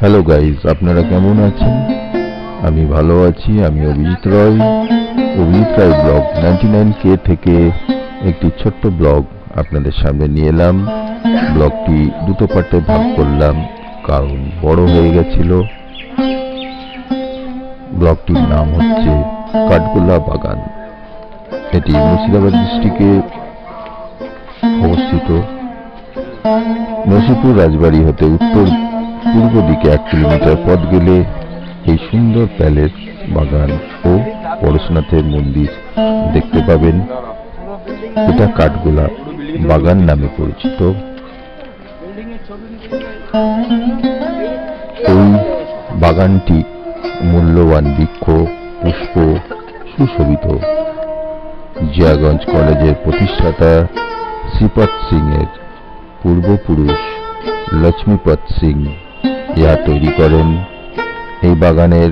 Hello guys, আপনারা কেমন আছেন? আমি ভালো আছি। আমি অভিজিৎ রয় ব্লগ 99K থেকে একটি ছোট্ট ব্লগ আপনাদের সামনে নিয়ে এলাম। ব্লগটি দুটো পার্টে ভাগ করলাম কারণ বড় হয়ে গেছিল। ব্লগটির নাম হচ্ছে কাঠগোলা বাগান। এটি মুর্শিদাবাদ ডিস্ট্রিক্টে অবস্থিত। নসিপুর রাজবাড়ি হতে উত্তর পূর্ব দিকে 1 কিলোমিটার পথ গেলে এই সুন্দর প্যালেস বাগান ও পরশুনাথের মন্দির দেখতে পাবেন। এটা কাঠগোলা বাগান নামে পরিচিত। এই বাগানটি মূল্যবান বৃক্ষ, পুষ্প সুশোভিত। জিয়াগঞ্জ কলেজের প্রতিষ্ঠাতা শ্রীপদ সিং এর পূর্বপুরুষ লক্ষ্মীপদ সিং ইহা তৈরি করেন। এই বাগানের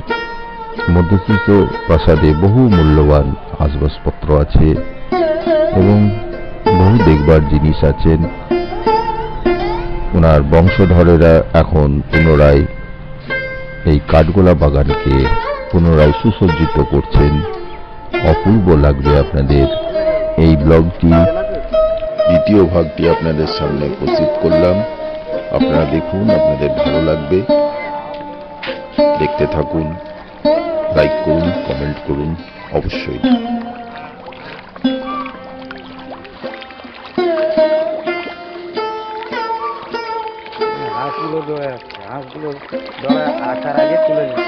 মধ্যস্থিত প্রাসাদে বহু মূল্যবান আসবাবপত্র আছে এবং বহু দেখবার জিনিস আছেন। ওনার বংশধরেরা এখন পুনরায় এই কাঠগোলা বাগানকে পুনরায় সুসজ্জিত করছেন। অপূর্ব লাগবে আপনাদের। এই ব্লগটি দ্বিতীয় ভাগটি আপনাদের সামনে উপস্থিত করলাম। আপনারা দেখুন, আপনাদের ভালো লাগবে। দেখতে থাকুন, লাইক করুন, কমেন্ট করুন অবশ্যই। হাঁসগুলো আসার আগে তুলে নিতে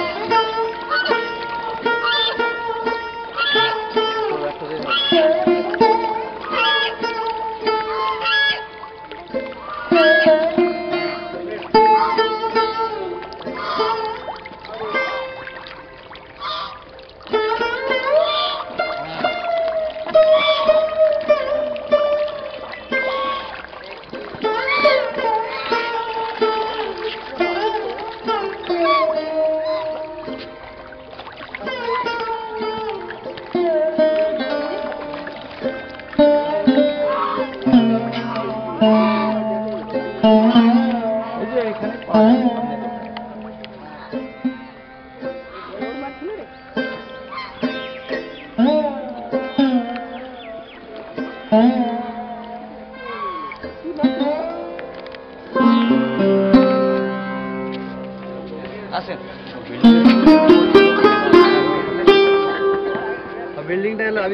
বিল্ডিংটা হলো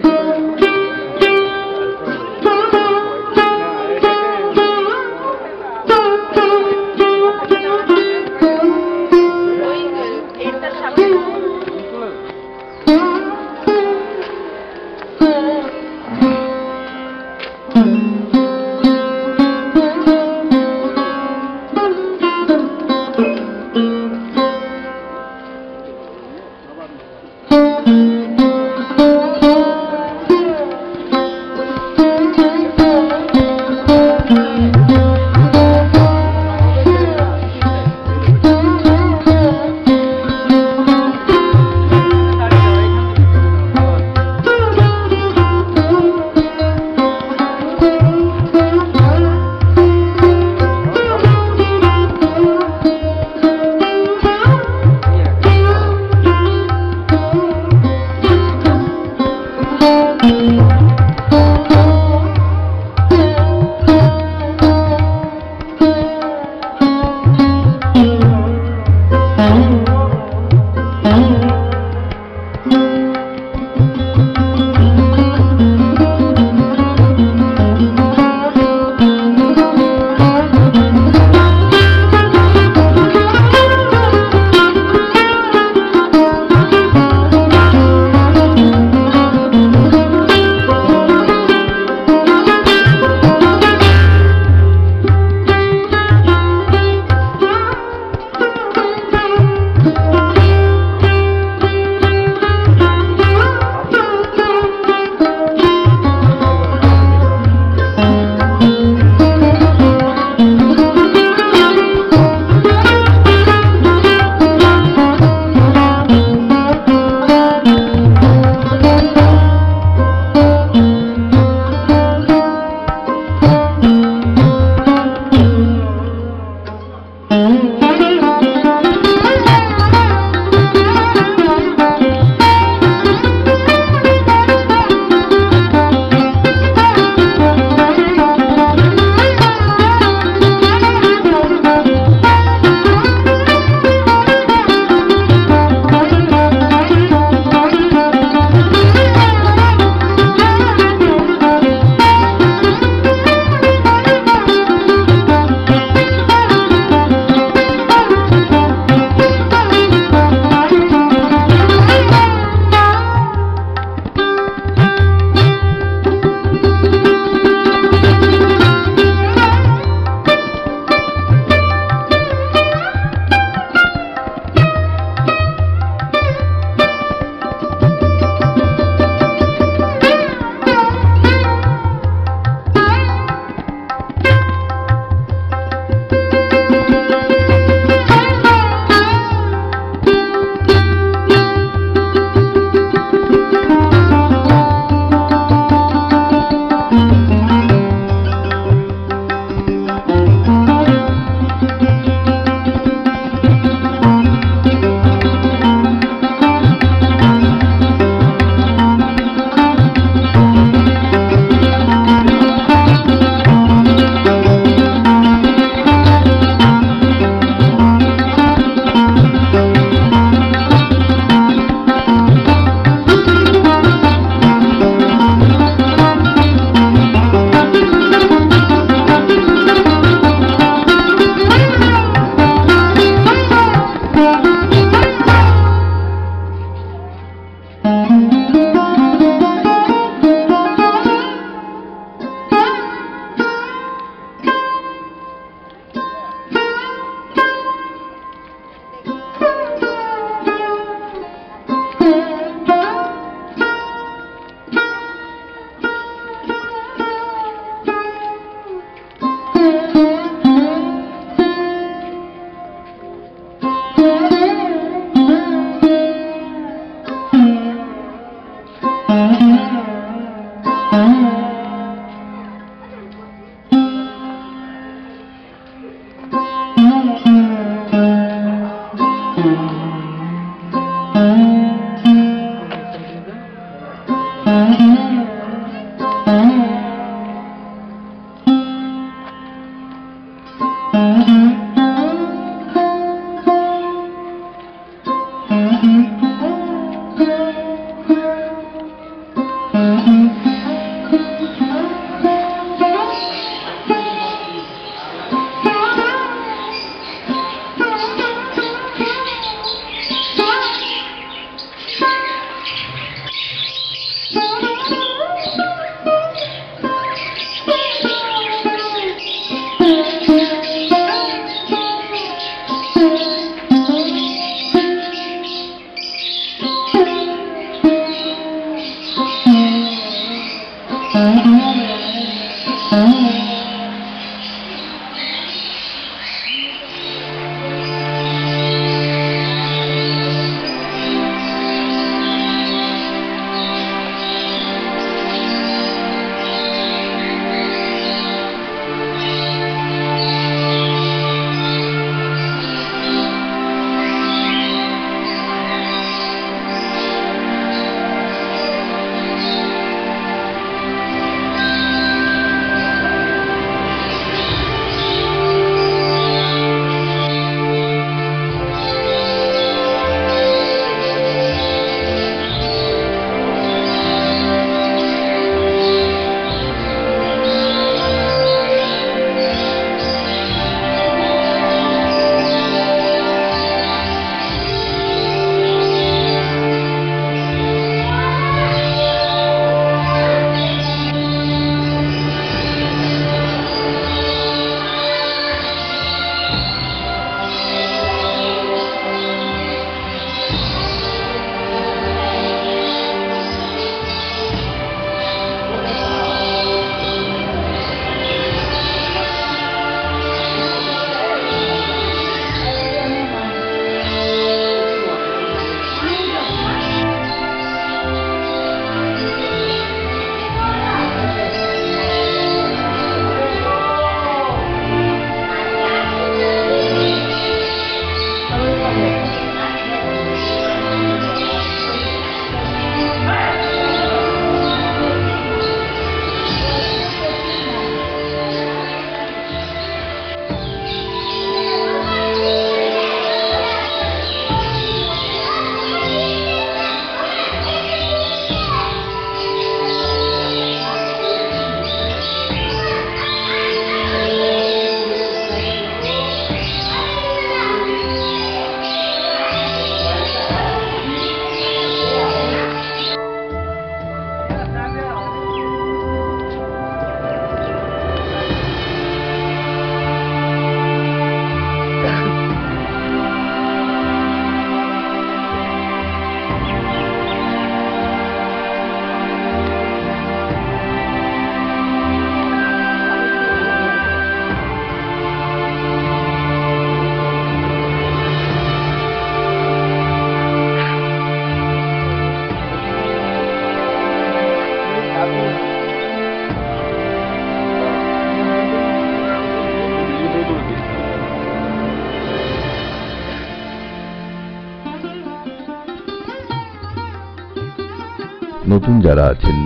নতুন যারা আছেন,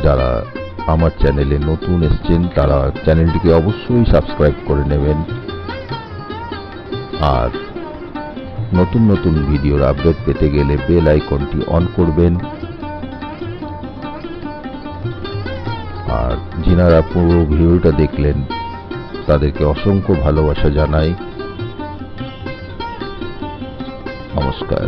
যারা আমার চ্যানেলে নতুন এসেছেন, তারা চ্যানেলটিকে অবশ্যই সাবস্ক্রাইব করে নেবেন আর নতুন নতুন ভিডিওর আপডেট পেতে গেলে বেল আইকনটি অন করবেন। আর যিনারা পুরো ভিডিওটা দেখলেন তাদেরকে অসংখ্য ভালোবাসা জানাই। নমস্কার।